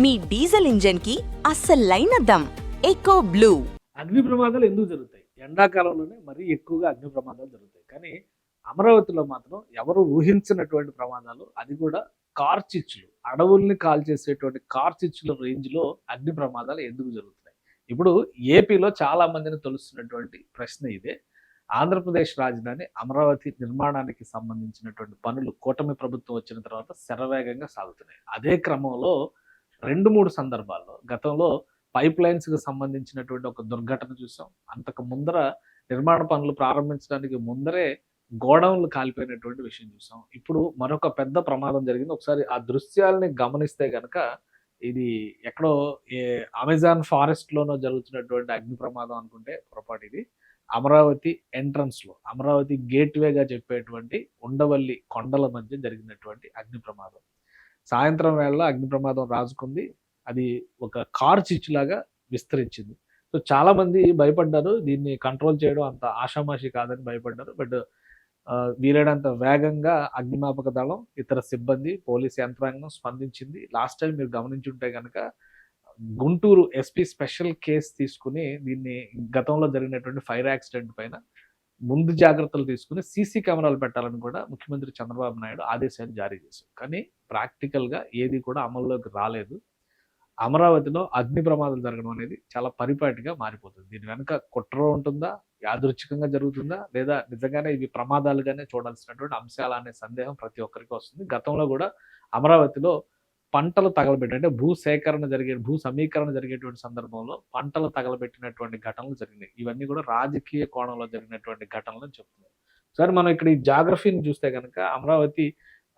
మీ diesel engine కి అస్సలైన dum echo blue. అగ్ని ప్రమాదాలు ఎందుకు జరుగుతాయి? ఎండాకాలంలోనే మరీ ఎక్కువగా అగ్ని ప్రమాదాలు జరుగుతాయి. కానీ అమరావతిలో మాత్రం ఎవరు ఊహించినటువంటి ప్రమాదాలు, అది కూడా కార్చిచ్చులు, అడవుల్ని కాల్చేసేటువంటి కార్చిచ్చుల రేంజ్లో అగ్ని ప్రమాదాలు ఎందుకు జరుగుతున్నాయి? ఇప్పుడు ఏపీలో చాలా మందిని తొలుస్తున్నటువంటి ప్రశ్న ఇదే. ఆంధ్రప్రదేశ్ రాజధాని అమరావతి నిర్మాణానికి సంబంధించినటువంటి పనులు కూటమి ప్రభుత్వం వచ్చిన తర్వాత శరవేగంగా సాగుతున్నాయి. అదే క్రమంలో 2-3 సందర్భాల్లో గతంలో పైప్ లైన్స్కి సంబంధించినటువంటి ఒక దుర్ఘటన చూసాం. అంతకు ముందర నిర్మాణ పనులు ప్రారంభించడానికి ముందరే గోడౌన్లు కాలిపోయినటువంటి విషయం చూసాం. ఇప్పుడు మరొక పెద్ద ప్రమాదం జరిగింది. ఒకసారి ఆ దృశ్యాలని గమనిస్తే కనుక ఇది ఎక్కడో అమెజాన్ ఫారెస్ట్ లోనో జరుగుతున్నటువంటి అగ్ని ప్రమాదం అనుకుంటే పొరపాటు. ఇది అమరావతి ఎంట్రన్స్ లో, అమరావతి గేట్ వేగా చెప్పేటువంటి ఉండవల్లి కొండల మధ్య జరిగినటువంటి అగ్ని ప్రమాదం. సాయంత్రం వేళ అగ్ని ప్రమాదం రాజుకుంది. అది ఒక కార్ చిచ్చులాగా విస్తరించింది. సో చాలా మంది భయపడ్డారు. దీన్ని కంట్రోల్ చేయడం అంత ఆషామాషి కాదని భయపడ్డారు. బట్ వీలైనంత వేగంగా అగ్నిమాపక దళం, ఇతర సిబ్బంది, పోలీస్ యంత్రాంగం స్పందించింది. లాస్ట్ టైం మీరు గమనించుంటే కనుక గుంటూరు ఎస్పీ స్పెషల్ కేసు తీసుకుని దీన్ని గతంలో జరిగినటువంటి ఫైర్ యాక్సిడెంట్ పైన ముందు జాగ్రత్తలు తీసుకుని సీసీ కెమెరాలు పెట్టాలని కూడా ముఖ్యమంత్రి చంద్రబాబు నాయుడు ఆదేశాలు జారీ చేశారు. కానీ ప్రాక్టికల్గా ఏది కూడా అమల్లోకి రాలేదు. అమరావతిలో అగ్ని ప్రమాదాలు జరగడం అనేది చాలా పరిపాటిగా మారిపోతుంది. దీని వెనుక కుట్ర ఉంటుందా, యాదృచ్ఛికంగా జరుగుతుందా, లేదా నిజంగానే ఇవి ప్రమాదాలుగానే చూడాల్సినటువంటి అంశాలు అనే సందేహం ప్రతి ఒక్కరికి వస్తుంది. గతంలో కూడా అమరావతిలో పంటలు తగలబెట్టి, అంటే భూ సమీకరణ జరిగేటువంటి సందర్భంలో పంటలు తగలబెట్టినటువంటి ఘటనలు జరిగినాయి. ఇవన్నీ కూడా రాజకీయ కోణంలో జరిగినటువంటి ఘటనలు చెప్తున్నారు. సరే, మనం ఇక్కడ ఈ జాగ్రఫీని చూస్తే కనుక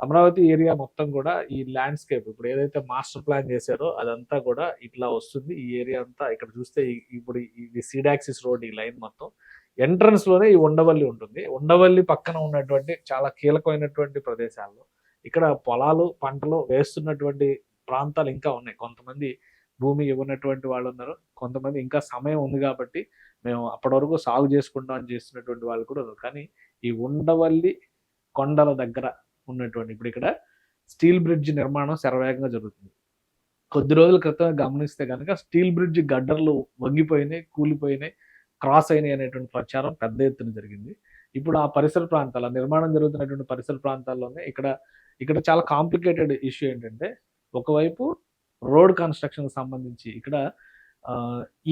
అమరావతి ఏరియా మొత్తం కూడా ఈ ల్యాండ్స్కేప్, ఇప్పుడు ఏదైతే మాస్టర్ ప్లాన్ చేశారో అదంతా కూడా ఇట్లా వస్తుంది. ఈ ఏరియా అంతా ఇక్కడ చూస్తే ఇప్పుడు ఇది సీడాక్సిస్ రోడ్, ఈ లైన్ మొత్తం ఎంట్రన్స్ లోనే ఈ ఉండవల్లి ఉంటుంది. ఉండవల్లి పక్కన ఉన్నటువంటి చాలా కీలకమైనటువంటి ప్రదేశాల్లో ఇక్కడ పొలాలు, పంటలు వేస్తున్నటువంటి ప్రాంతాలు ఇంకా ఉన్నాయి. కొంతమంది భూమి ఇవ్వనటువంటి వాళ్ళు ఉన్నారు. కొంతమంది ఇంకా సమయం ఉంది కాబట్టి మేము అప్పటి వరకు సాగు చేసుకుంటాం అని చేస్తున్నటువంటి వాళ్ళు కూడా ఉన్నారు. కానీ ఈ ఉండవల్లి కొండల దగ్గర ఉన్నటువంటి ఇప్పుడు ఇక్కడ స్టీల్ బ్రిడ్జ్ నిర్మాణం శరవేగంగా జరుగుతుంది. కొద్ది రోజుల క్రితం గమనిస్తే కనుక స్టీల్ బ్రిడ్జ్ గడ్డర్లు వంగిపోయినాయి, కూలిపోయినాయి, క్రాస్ అయినాయి అనేటువంటి ప్రచారం పెద్ద ఎత్తున జరిగింది. ఇప్పుడు ఆ పరిసర ప్రాంతాల నిర్మాణం జరుగుతున్నటువంటి పరిసర ప్రాంతాల్లోనే ఇక్కడ చాలా కాంప్లికేటెడ్ ఇష్యూ ఏంటంటే, ఒకవైపు రోడ్ కన్స్ట్రక్షన్ సంబంధించి ఇక్కడ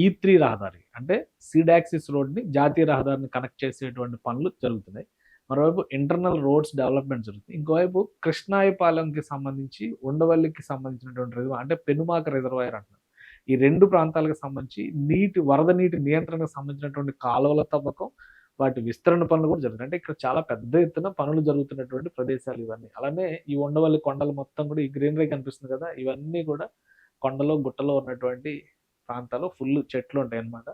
E3 రహదారి, అంటే సీడాక్సిస్ రోడ్ని జాతీయ రహదారిని కనెక్ట్ చేసేటువంటి పనులు జరుగుతున్నాయి. మరోవైపు ఇంటర్నల్ రోడ్స్ డెవలప్మెంట్ జరుగుతుంది. ఇంకోవైపు కృష్ణాయపాలెంకి సంబంధించి, ఉండవల్లికి సంబంధించినటువంటి అంటే పెనుమాక రిజర్వాయర్ అంటున్నారు. ఈ 2 ప్రాంతాలకు సంబంధించి వరద నీటి నియంత్రణకు సంబంధించినటువంటి కాలువల తవ్వకం, వాటి విస్తరణ పనులు కూడా జరుగుతాయి. అంటే ఇక్కడ చాలా పెద్ద ఎత్తున పనులు జరుగుతున్నటువంటి ప్రదేశాలు ఇవన్నీ. అలానే ఈ ఉండవల్లి కొండలు మొత్తం కూడా ఈ గ్రీనరీ కనిపిస్తుంది కదా, ఇవన్నీ కూడా కొండలో గుట్టలో ఉన్నటువంటి ప్రాంతాలు. ఫుల్ చెట్లు ఉంటాయి అన్నమాట.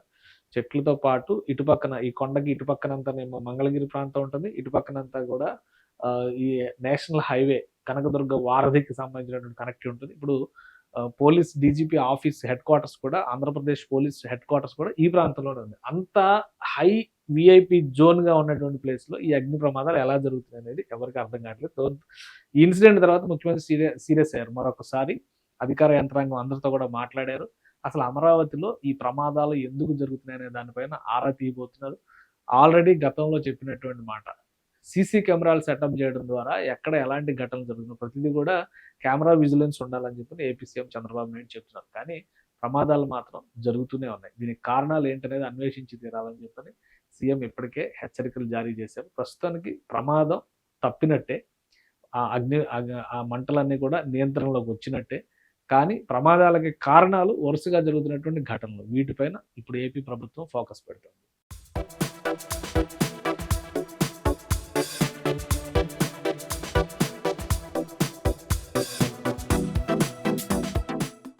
చెట్లతో పాటు ఇటుపక్కన ఈ కొండకి ఇటుపక్కనంతానేమో మంగళగిరి ప్రాంతం ఉంటుంది, ఇటుపక్కనంతా కూడా ఈ నేషనల్ హైవే కనకదుర్గ వారధికి సంబంధించినటువంటి కనెక్ట్ ఉంటుంది. ఇప్పుడు police DGP office head quarters కూడా, ఆంధ్రప్రదేశ్ పోలీస్ హెడ్ క్వార్టర్స్ కూడా ఈ ప్రాంతంలోనే ఉంది. అంత హై విఐపి జోన్గా ఉన్నటువంటి ప్లేస్లో ఈ అగ్ని ప్రమాదాలు ఎలా జరుగుతున్నాయి అనేది ఎవరికి అర్థం కావట్లేదు. ఈ ఇన్సిడెంట్ తర్వాత ముఖ్యమంత్రి సీరియస్ అయ్యారు. మరొకసారి అధికార యంత్రాంగం అందరితో కూడా మాట్లాడారు. అసలు అమరావతిలో ఈ ప్రమాదాలు ఎందుకు జరుగుతున్నాయి అనే దానిపైన ఆరా తీయబోతున్నారు. ఆల్రెడీ గతంలో చెప్పినటువంటి మాట, సీసీ కెమెరాలు సెటప్ చేయడం ద్వారా ఎక్కడ ఎలాంటి ఘటనలు జరుగుతున్నాయి ప్రతిదీ కూడా కెమెరా విజిలెన్స్ ఉండాలని చెప్పి ఏపీ సీఎం చంద్రబాబు నాయుడు చెప్తున్నారు. కానీ ప్రమాదాలు మాత్రం జరుగుతూనే ఉన్నాయి. దీనికి కారణాలు ఏంటనేది అన్వేషించి తీరాలని చెప్పని సీఎం ఇప్పటికే హెచ్చరికలు జారీ చేశారు. ప్రస్తుతానికి ప్రమాదం తప్పినట్టే, ఆ మంటలన్నీ కూడా నియంత్రణలోకి వచ్చినట్టే. కానీ ప్రమాదాలకి కారణాలు వరుసగా జరుగుతున్నటువంటి ఘటనలు, వీటిపైన ఇప్పుడు ఏపీ ప్రభుత్వం ఫోకస్ పెడుతుంది.